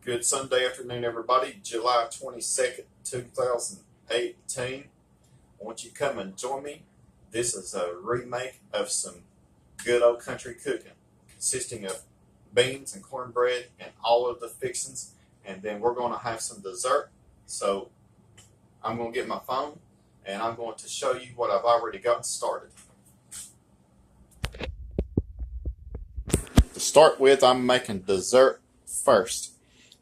Good Sunday afternoon, everybody. July 22nd, 2018. I want you to come and join me. This is a remake of some good old country cooking, consisting of beans and cornbread and all of the fixings. And then we're going to have some dessert. So I'm going to get my phone and I'm going to show you what I've already gotten started. To start with, I'm making dessert first.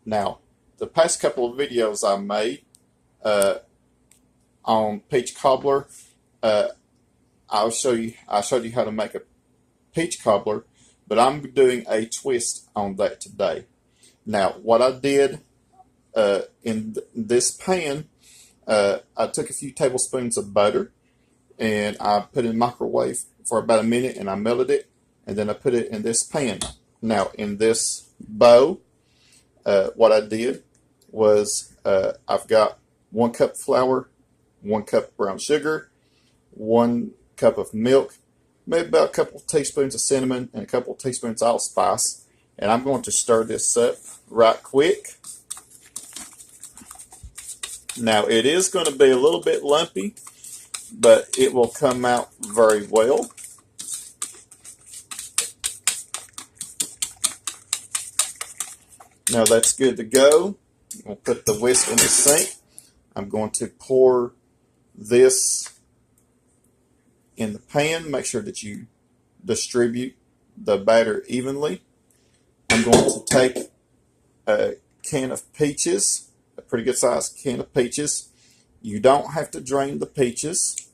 Now, the past couple of videos I made on peach cobbler, I showed you how to make a peach cobbler, but I'm doing a twist on that today. Now, what I did in this pan, I took a few tablespoons of butter and I put it in the microwave for about a minute and I melted it, and then I put it in this pan. Now, in this bowl, what I did was I've got 1 cup flour, 1 cup brown sugar, 1 cup of milk, maybe about a couple teaspoons of cinnamon, and a couple teaspoons of allspice. And I'm going to stir this up right quick. Now, it is going to be a little bit lumpy, but it will come out very well. Now that's good to go. We'll put the whisk in the sink. I'm going to pour this in the pan. Make sure that you distribute the batter evenly. I'm going to take a can of peaches, a pretty good sized can of peaches. You don't have to drain the peaches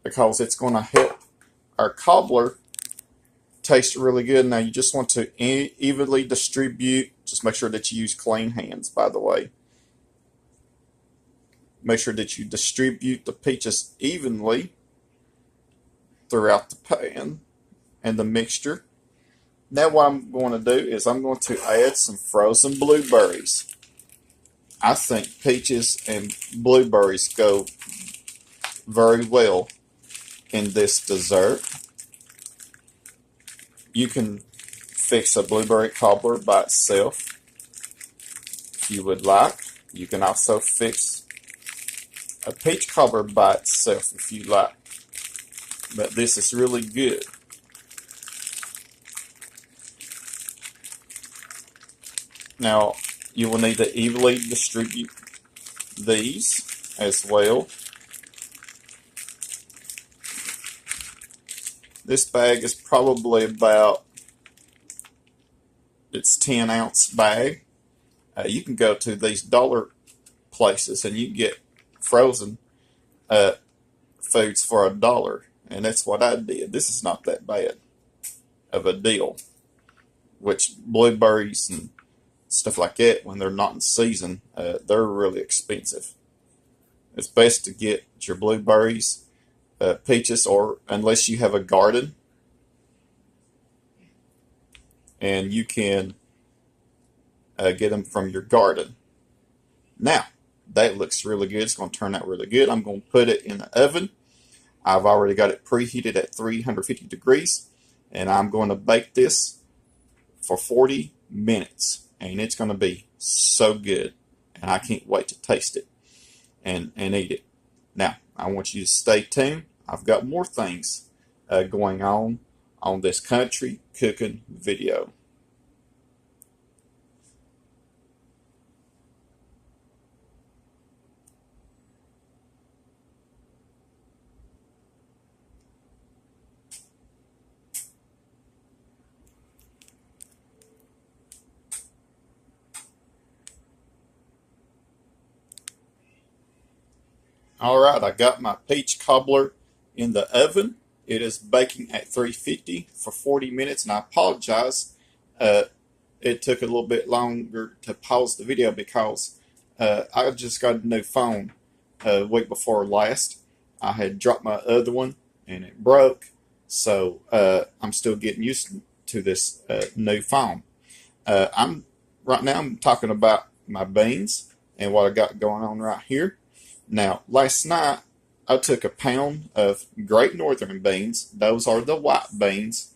because it's going to help our cobbler taste really good. Now you just want to evenly distribute. Just make sure that you use clean hands, by the way. Make sure that you distribute the peaches evenly throughout the pan and the mixture. Now what I'm going to do is I'm going to add some frozen blueberries. I think peaches and blueberries go very well in this dessert. You can fix a blueberry cobbler by itself if you would like. You can also fix a peach cobbler by itself if you like. But this is really good. Now, you will need to evenly distribute these as well. This bag is probably about, it's 10-ounce bag. You can go to these dollar places and you can get frozen foods for $1, and that's what I did. This is not that bad of a deal. Which blueberries and stuff like that, when they're not in season, they're really expensive. It's best to get your blueberries, peaches, or unless you have a garden, and you can get them from your garden. Now, that looks really good. It's going to turn out really good. I'm going to put it in the oven. I've already got it preheated at 350 degrees, and I'm going to bake this for 40 minutes, and it's going to be so good, and I can't wait to taste it and eat it. Now, I want you to stay tuned. I've got more things going on this country cooking video. Alright, I got my peach cobbler in the oven. It is baking at 350 for 40 minutes, and I apologize. It took a little bit longer to pause the video because I just got a new phone a week before last. I had dropped my other one and it broke, so I'm still getting used to this new phone. Right now I'm talking about my beans and what I got going on right here. Now, last night I took a pound of Great Northern beans. Those are the white beans.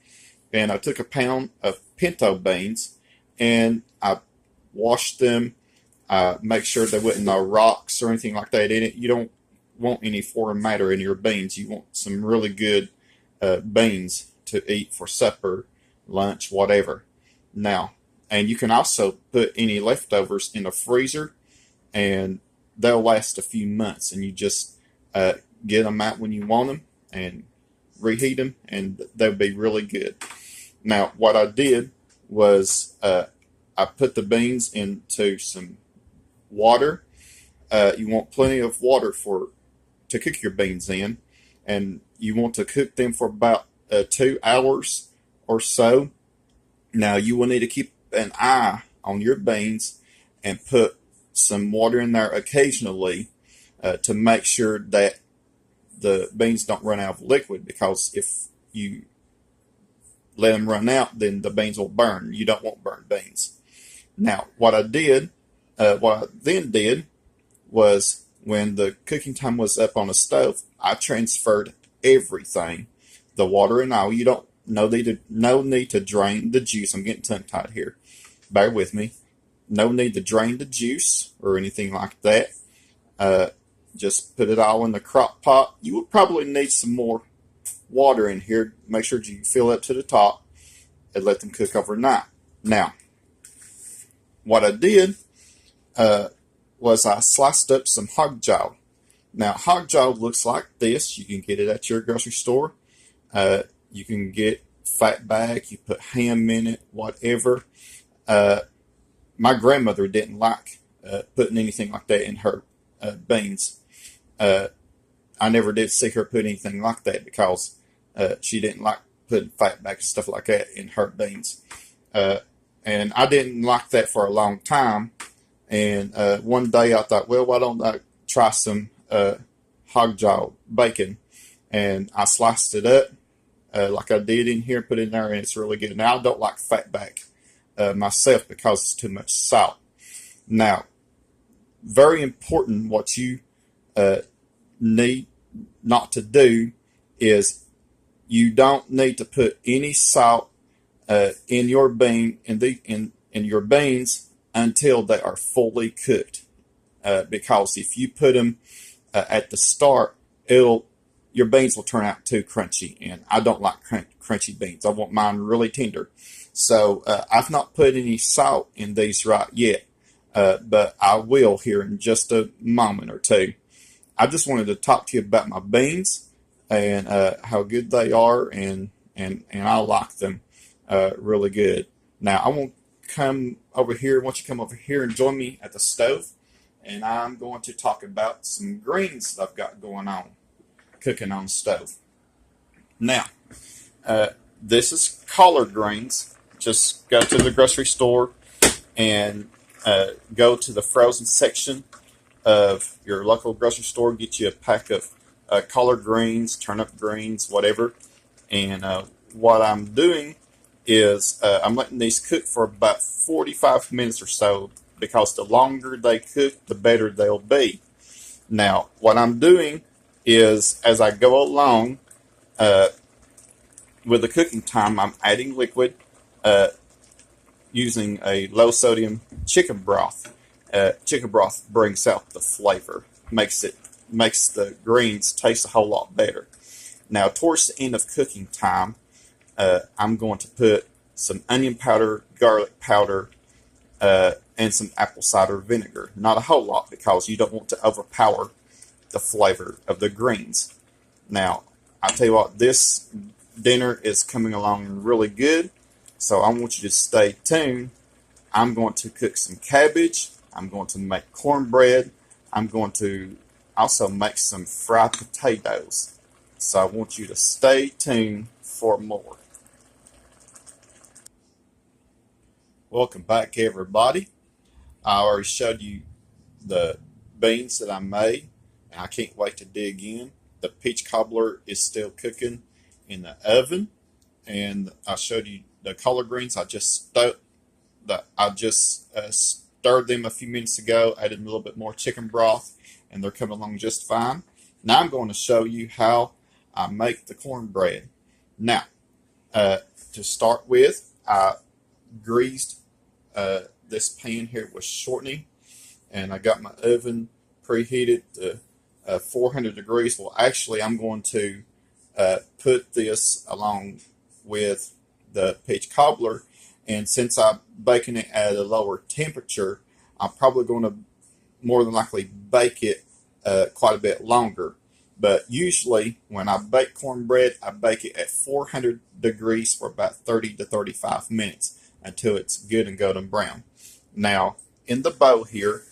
and I took a pound of pinto beans and I washed them. Make sure there wasn't no rocks or anything like that in it. You don't want any foreign matter in your beans. You want some really good beans to eat for supper, lunch, whatever. Now, and you can also put any leftovers in the freezer, and they'll last a few months. And you just get them out when you want them and reheat them, and they'll be really good. Now, what I did was I put the beans into some water. You want plenty of water to cook your beans in, and you want to cook them for about 2 hours or so. Now, you will need to keep an eye on your beans and put some water in there occasionally to make sure that the beans don't run out of liquid, because if you let them run out, then the beans will burn. You don't want burnt beans. Now, what I then did was, when the cooking time was up on the stove, I transferred everything, the water and all. You don't no need to drain the juice. I'm getting tongue tied here. Bear with me. No need to drain the juice or anything like that. Just put it all in the crock pot. You will probably need some more water in here. Make sure you fill it to the top and let them cook overnight. Now, what I did was I sliced up some hog jaw. Now, hog jaw looks like this. You can get it at your grocery store. You can get fat back. You put ham in it, whatever. My grandmother didn't like putting anything like that in her beans. I never did see her put anything like that, because she didn't like putting fat back and stuff like that in her beans. And I didn't like that for a long time. And one day I thought, well, why don't I try some hog jaw bacon? And I sliced it up like I did in here, put it in there, and it's really good. Now, I don't like fat back myself because it's too much salt. Now, very important, what you need not to do is, you don't need to put any salt in your your beans until they are fully cooked, because if you put them at the start, your beans will turn out too crunchy, and I don't like crunchy beans. I want mine really tender. So I've not put any salt in these right yet, but I will here in just a moment or two. I just wanted to talk to you about my beans and how good they are, and I like them really good. Now, I want you to come over here and join me at the stove, and I'm going to talk about some greens that I've got going on, cooking on the stove. Now, this is collard greens. Just go to the grocery store and go to the frozen section of your local grocery store. Get you a pack of collard greens, turnip greens, whatever. And what I'm doing is I'm letting these cook for about 45 minutes or so, because the longer they cook, the better they'll be. Now, what I'm doing is, as I go along with the cooking time, I'm adding liquid using a low-sodium chicken broth. Chicken broth brings out the flavor, makes the greens taste a whole lot better. Now, towards the end of cooking time, I'm going to put some onion powder, garlic powder, and some apple cider vinegar. Not a whole lot, because you don't want to overpower the flavor of the greens. Now, I tell you what, this dinner is coming along really good, so I want you to stay tuned. I'm going to cook some cabbage. I'm going to make cornbread. I'm going to also make some fried potatoes. So I want you to stay tuned for more. Welcome back, everybody. I already showed you the beans that I made, and I can't wait to dig in. The peach cobbler is still cooking in the oven, and I showed you the collard greens. I just stirred them a few minutes ago, added a little bit more chicken broth, and they're coming along just fine. Now I'm going to show you how I make the cornbread. Now, To start with, I greased this pan here with shortening, and I got my oven preheated to 400 degrees. Well, actually, I'm going to put this along with the peach cobbler, and since I'm baking it at a lower temperature, I'm probably going to more than likely bake it quite a bit longer. But usually, when I bake cornbread, I bake it at 400 degrees for about 30 to 35 minutes until it's good and golden brown. Now, in the bowl here,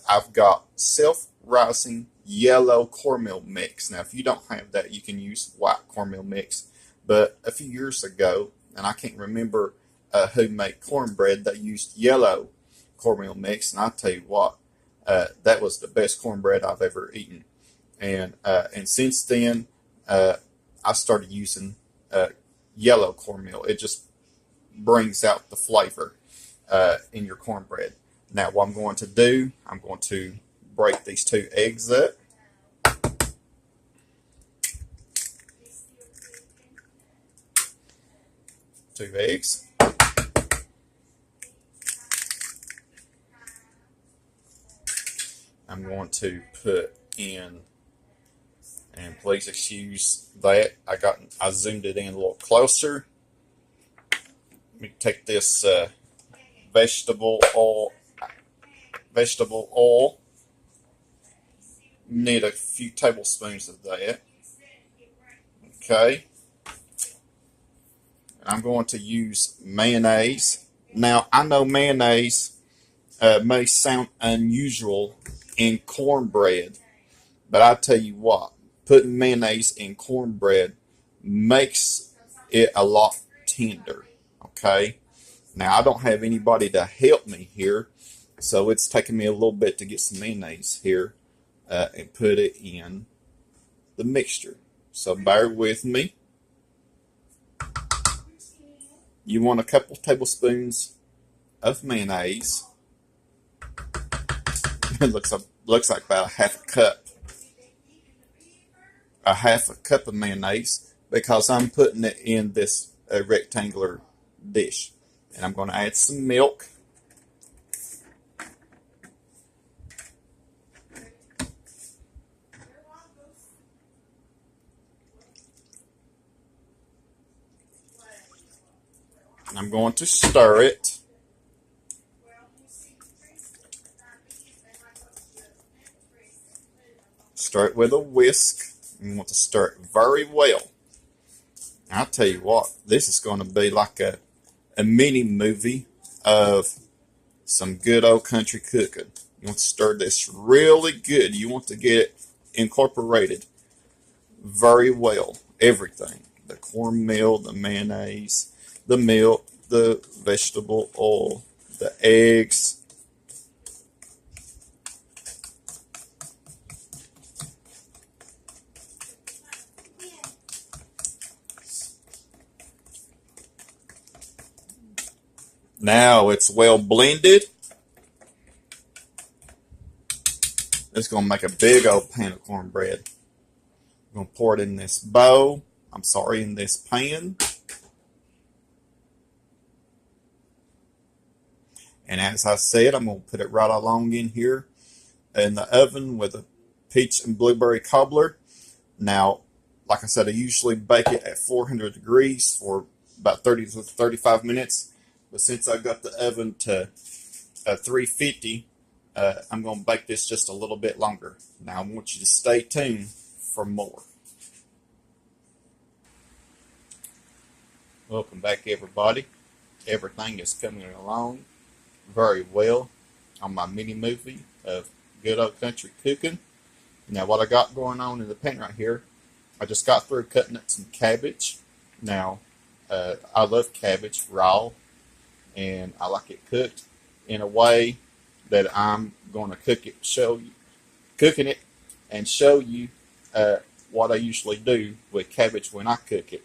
I've got self-rising yellow cornmeal mix. Now, if you don't have that, you can use white cornmeal mix. But a few years ago, and I can't remember who made cornbread, they used yellow cornmeal mix. And I'll tell you what, that was the best cornbread I've ever eaten. And since then, I started using yellow cornmeal. It just brings out the flavor in your cornbread. Now, what I'm going to do, I'm going to break these 2 eggs up. 2 eggs. I'm going to put in, and please excuse that, I zoomed it in a little closer. Let me take this vegetable oil. Need a few tablespoons of that. Okay. I'm going to use mayonnaise. Now, I know mayonnaise may sound unusual in cornbread, but I tell you what, putting mayonnaise in cornbread makes it a lot tender. Okay. Now, I don't have anybody to help me here, so it's taking me a little bit to get some mayonnaise here and put it in the mixture. So bear with me. You want a couple tablespoons of mayonnaise. It looks like about a half a cup of mayonnaise, because I'm putting it in this rectangular dish. And I'm going to add some milk. And I'm going to stir it. Stir it with a whisk. You want to stir it very well. I'll tell you what, this is going to be like a mini movie of some good old country cooking. You want to stir this really good. You want to get it incorporated very well. Everything. The cornmeal, the mayonnaise, the milk, the vegetable oil, the eggs. Now it's well blended. It's going to make a big old pan of cornbread. I'm going to pour it in this bowl. In this pan. And as I said, I'm going to put it right along in here in the oven with a peach and blueberry cobbler. Now, like I said, I usually bake it at 400 degrees for about 30 to 35 minutes. But since I got the oven to 350, I'm going to bake this just a little bit longer. Now, I want you to stay tuned for more. Welcome back, everybody. Everything is coming along very well on my mini movie of good old country cooking. Now, what I got going on in the pan right here, I just got through cutting up some cabbage. Now, I love cabbage raw, and I like it cooked in a way that I'm going to cooking it and show you what I usually do with cabbage when I cook it.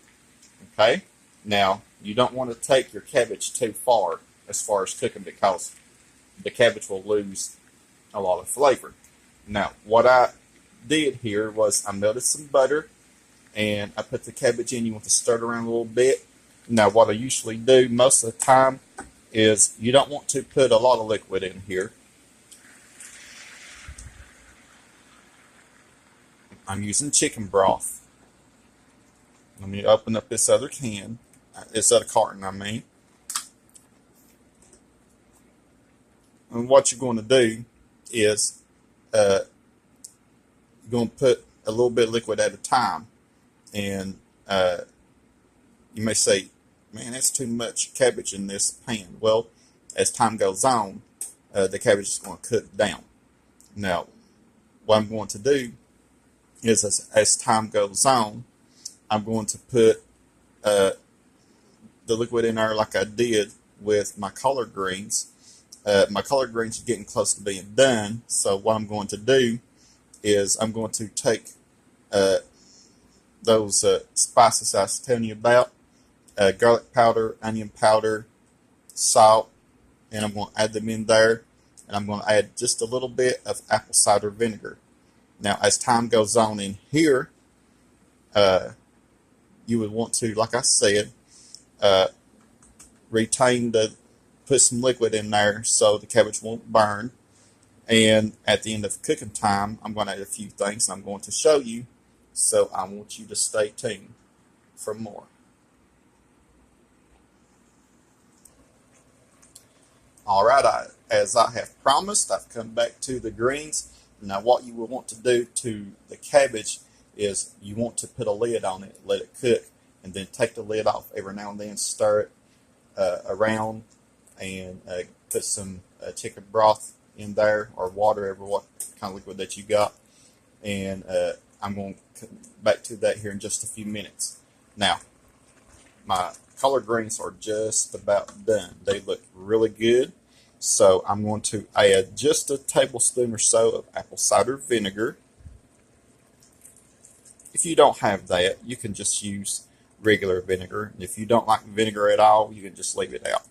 Okay? Now, you don't want to take your cabbage too far as cooking, because the cabbage will lose a lot of flavor. Now, what I did here was I melted some butter and I put the cabbage in. You want to stir it around a little bit Now, what I usually do most of the time is you don't want to put a lot of liquid in here. I'm using chicken broth. Let me open up this other can, this other carton, I mean. And what you're going to do is you're going to put a little bit of liquid at a time. And you may say, man, that's too much cabbage in this pan. Well, as time goes on, the cabbage is going to cook down. Now, what I'm going to do is as time goes on, I'm going to put the liquid in there like I did with my collard greens. My collard greens are getting close to being done, so what I'm going to do is I'm going to take those spices I was telling you about, garlic powder, onion powder, salt, and I'm going to add them in there, and I'm going to add just a little bit of apple cider vinegar. Now, as time goes on in here, you would want to, like I said, put some liquid in there so the cabbage won't burn. And at the end of cooking time, I'm going to add a few things I'm going to show you. So I want you to stay tuned for more. All right, as I have promised, I've come back to the greens. Now, what you will want to do to the cabbage is you want to put a lid on it, let it cook, and then take the lid off every now and then, stir it around, and put some chicken broth in there, or water, what kind of liquid that you got. And I'm going to come back to that here in just a few minutes. Now, my collard greens are just about done. They look really good. So I'm going to add just a tablespoon or so of apple cider vinegar. If you don't have that, you can just use regular vinegar. And if you don't like vinegar at all, you can just leave it out.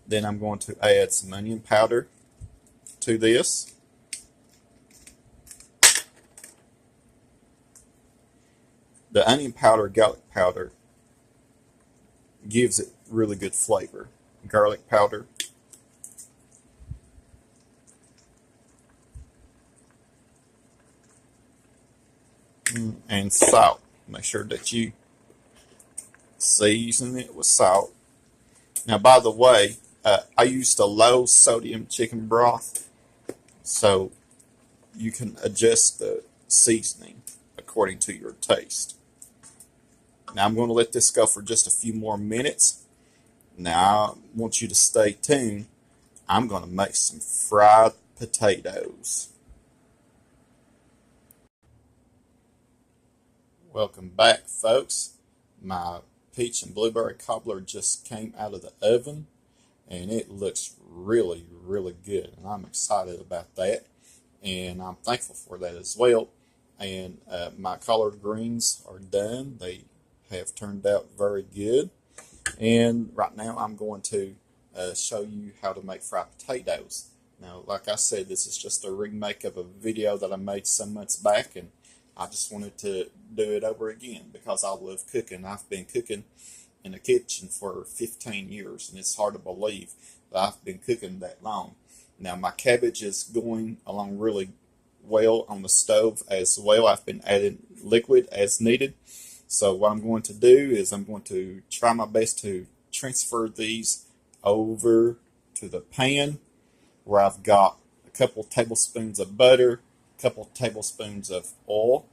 Then I'm going to add some onion powder to this. The onion powder, garlic powder gives it really good flavor. Garlic powder. And salt. Make sure that you season it with salt. Now, by the way, I used a low sodium chicken broth, so you can adjust the seasoning according to your taste. Now, I'm going to let this go for just a few more minutes. Now, I want you to stay tuned. I'm going to make some fried potatoes. Welcome back, folks. My peach and blueberry cobbler just came out of the oven, and it looks really, really good. And I'm excited about that, and I'm thankful for that as well. And my collard greens are done. They have turned out very good. And right now I'm going to show you how to make fried potatoes. Now, like I said, this is just a remake of a video that I made some months back, and I just wanted to do it over again because I love cooking. I've been cooking in the kitchen for 15 years, and it's hard to believe that I've been cooking that long. Now, my cabbage is going along really well on the stove as well. I've been adding liquid as needed. So what I'm going to do is I'm going to try my best to transfer these over to the pan where I've got a couple tablespoons of butter, a couple tablespoons of oil,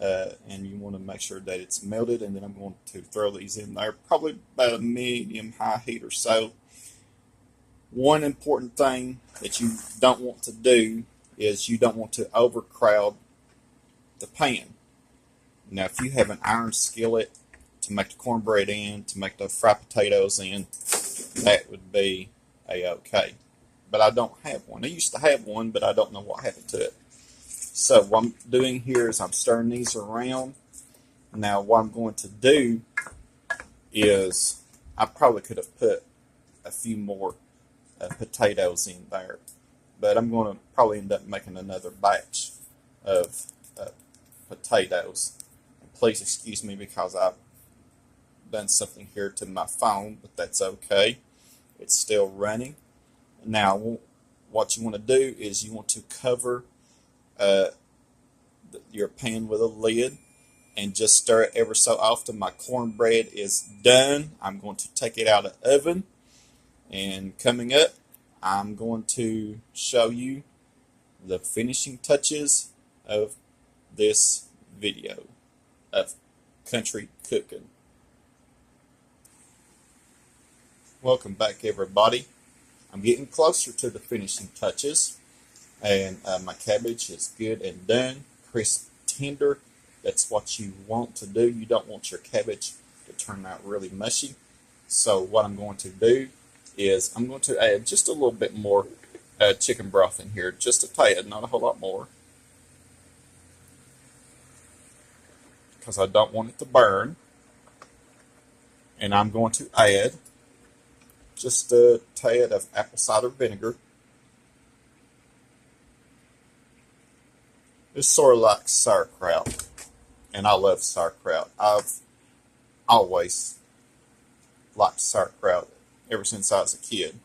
and you want to make sure that it's melted, and then I'm going to throw these in there, probably about a medium-high heat or so. One important thing that you don't want to do is you don't want to overcrowd the pan. Now, if you have an iron skillet to make the cornbread in, to make the fried potatoes in, that would be a-okay. But I don't have one. I used to have one, but I don't know what happened to it. So what I'm doing here is I'm stirring these around. Now, what I'm going to do is I probably could have put a few more potatoes in there, but I'm going to probably end up making another batch of potatoes. Please excuse me because I done something here to my phone, but that's okay. It's still running. Now, what you want to do is you want to cover uh, your pan with a lid and just stir it ever so often. My cornbread is done. I'm going to take it out of the oven. And coming up, I'm going to show you the finishing touches of this video of country cooking. Welcome back, everybody. I'm getting closer to the finishing touches, and my cabbage is good and done, crisp, tender. That's what you want to do. You don't want your cabbage to turn out really mushy. So what I'm going to do is I'm going to add just a little bit more chicken broth in here, just a tad, not a whole lot more, because I don't want it to burn. And I'm going to add just a tad of apple cider vinegar. It's sort of like sauerkraut, and I love sauerkraut. I've always liked sauerkraut ever since I was a kid.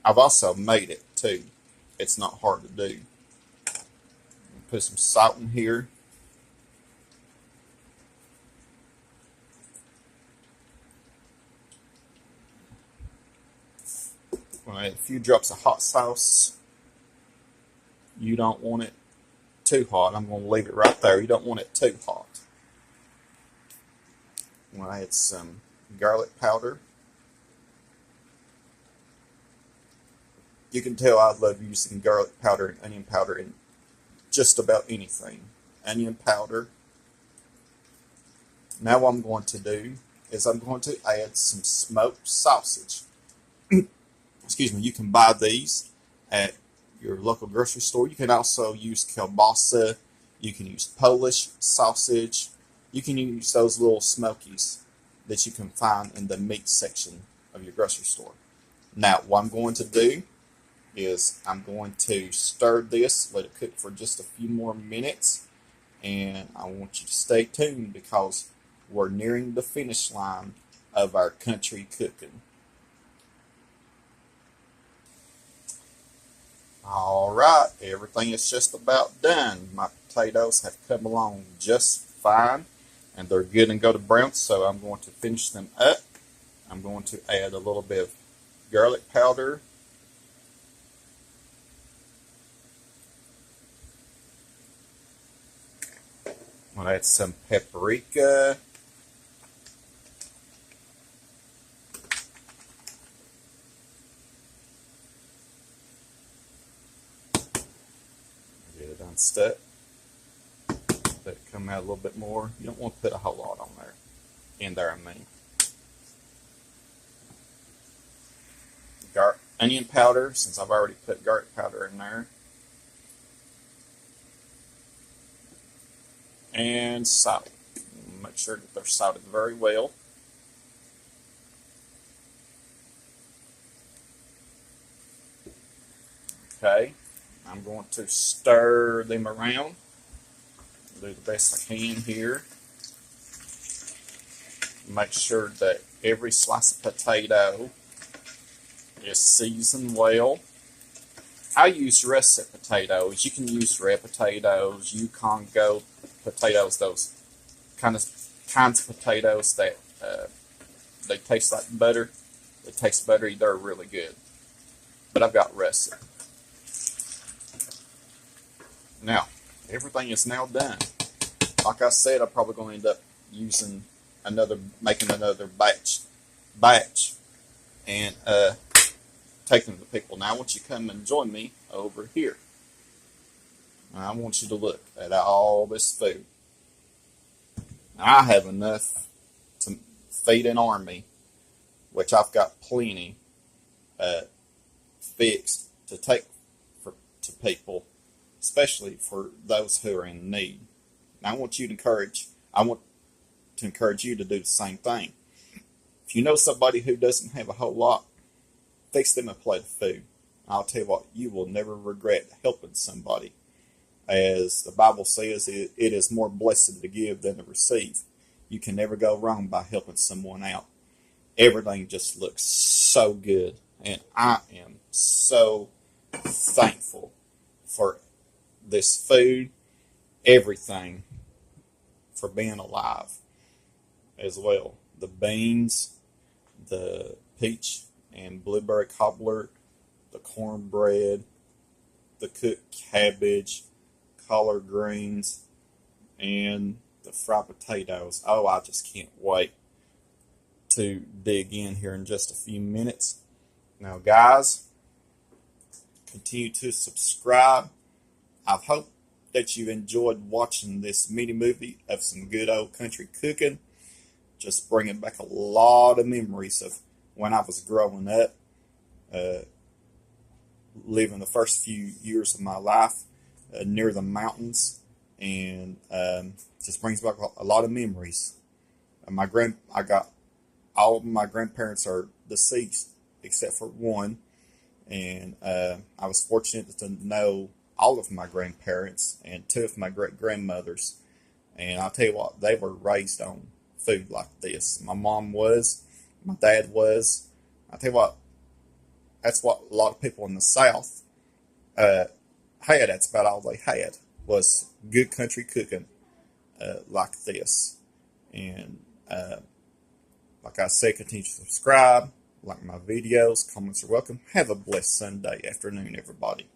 I've also made it too. It's not hard to do. Put some salt in here. I'm going to add a few drops of hot sauce. You don't want it too hot. I'm going to leave it right there. You don't want it too hot. I'm going to add some garlic powder. You can tell I love using garlic powder and onion powder in just about anything. Onion powder. Now what I'm going to do is I'm going to add some smoked sausage. Excuse me, you can buy these at your local grocery store. You can also use kielbasa. You can use Polish sausage. You can use those little smokies that you can find in the meat section of your grocery store. Now, what I'm going to do is I'm going to stir this, let it cook for just a few more minutes, and I want you to stay tuned because we're nearing the finish line of our country cooking. Alright, everything is just about done. My potatoes have come along just fine, and they're good and go to brown, so I'm going to finish them up. I'm going to add a little bit of garlic powder. I'm going to add some paprika. Get it unstuck. Let it come out a little bit more. You don't want to put a whole lot on there. I mean. Onion powder, since I've already put garlic powder in there. And salt. Make sure that they're salted very well. Okay, I'm going to stir them around. Do the best I can here. Make sure that every slice of potato is seasoned well. I use russet potatoes. You can use red potatoes, Yukon Gold potatoes, those kinds of potatoes that they taste like butter. They taste buttery. They're really good. But I've got russet. Now, everything is now done. Like I said, I'm probably going to end up making another batch, and taking them to people. Now I want you to come and join me over here. And I want you to look at all this food. Now, I have enough to feed an army, which I've got plenty fixed to take to people, especially for those who are in need. Now I want to encourage you to do the same thing. If you know somebody who doesn't have a whole lot, fix them a plate of food. I'll tell you what, you will never regret helping somebody. As the Bible says, it is more blessed to give than to receive. You can never go wrong by helping someone out. Everything just looks so good, and I am so thankful for this food, everything, for being alive as well. The beans, the peach and blueberry cobbler, the cornbread, the cooked cabbage, collard greens, and the fried potatoes. Oh, I just can't wait to dig in here in just a few minutes. Now, guys, continue to subscribe. I hope that you enjoyed watching this mini movie of some good old country cooking. Just bringing back a lot of memories of when I was growing up, living the first few years of my life near the mountains, and just brings back a lot of memories. I got all of my grandparents are deceased except for one, and I was fortunate to know all of my grandparents and two of my great grandmothers. And I'll tell you what, they were raised on food like this. My mom was, my dad was. I'll tell you what, that's what a lot of people in the South had. That's about all they had was good country cooking like this. And like I said, continue to subscribe, like my videos, comments are welcome. Have a blessed Sunday afternoon, everybody.